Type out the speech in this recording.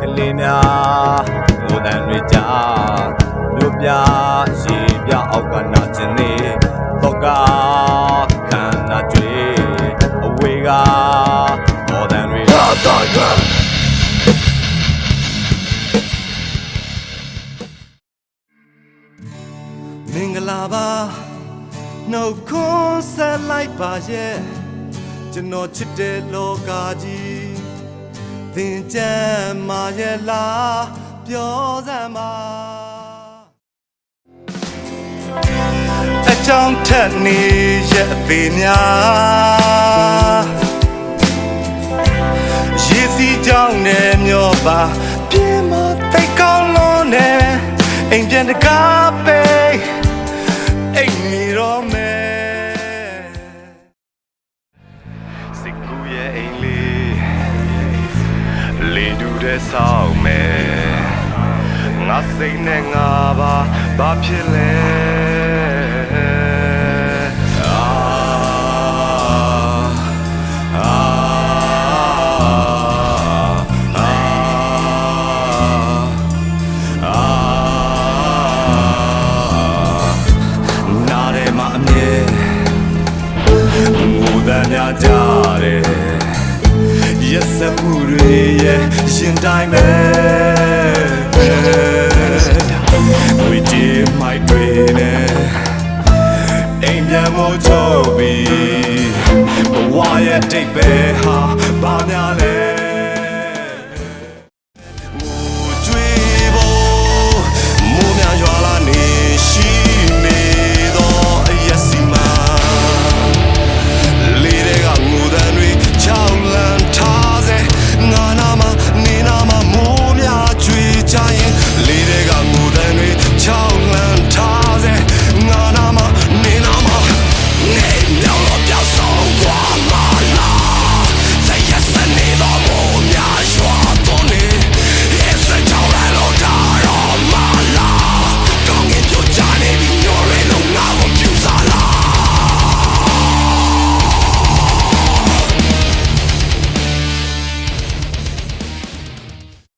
ကလေးများငိုတန်တွေကြားမြို့ပြရှိပြအောက်ကနာကျင်နေတော့ကခန္ဓာကြွေအဝေးကတော်တန်တွေမင်္ဂလာပါနှုတ်ခွန်းဆက်လိုက်ပါရဲ့ကျွန်တော်ချစ်တဲ့လောကကြီးသင်ကြမ်းမာရဲ့လားပြောစမ်းပါအကြောင်းထက်နေရဲ့အသေးများရေစီးကြောင်းနဲ့မျောပါပြင်းမသိကောင်းလို့နဲ့အိမ်ပြန်တကားပဲအိမ်နေတော့မယ်စိတ်ကူးရဲ့အိမ်လေးတူတဲ့ဆောင်မယ်ငါစိတ်နဲ့ငါပါဘာဖြစ်လဲများကြတယ်ရက်စက်မှုတွေရဲ့ရင်တိုင်းပဲဝီဒီမိုက်တွေနဲ့အိမ်ပြန်မို့ချုပ်ပြီးဘဝရဲ့တိတ်ပဲဟာဘာများလဲ